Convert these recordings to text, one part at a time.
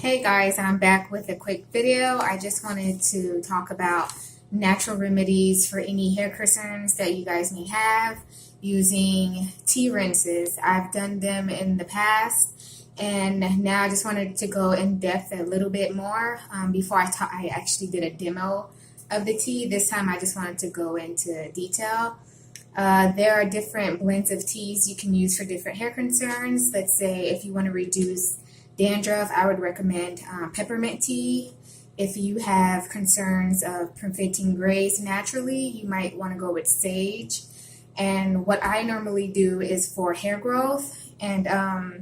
Hey guys, I'm back with a quick video. I just wanted to talk about natural remedies for any hair concerns that you guys may have using tea rinses. I've done them in the past and now I just wanted to go in depth a little bit more before I actually did a demo of the tea. This time I just wanted to go into detail. There are different blends of teas you can use for different hair concerns. Let's say if you want to reduce dandruff, I would recommend peppermint tea. If you have concerns of preventing grays naturally, you might want to go with sage. And what I normally do is for hair growth and to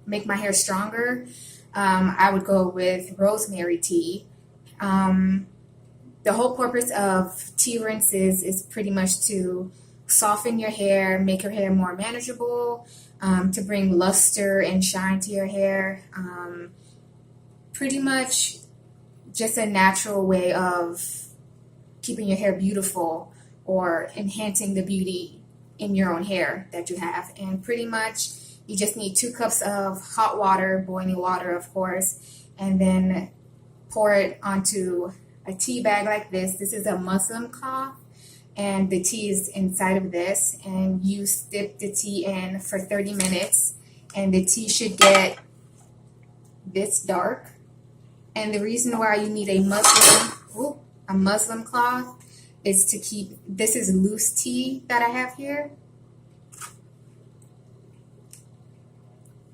make my hair stronger, I would go with rosemary tea. The whole purpose of tea rinses is pretty much to soften your hair, make your hair more manageable, to bring luster and shine to your hair. Pretty much just a natural way of keeping your hair beautiful or enhancing the beauty in your own hair that you have. And pretty much you just need 2 cups of hot water, boiling water of course, and then pour it onto a tea bag like this. This is a muslin cloth and the tea is inside of this, and you dip the tea in for 30 minutes and the tea should get this dark. And the reason why you need a muslin cloth is to keep, this is loose tea that I have here,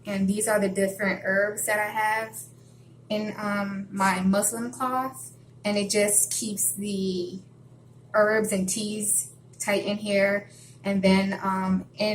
and these are the different herbs that I have in my muslin cloth, and it just keeps the herbs and teas tight in here. And then in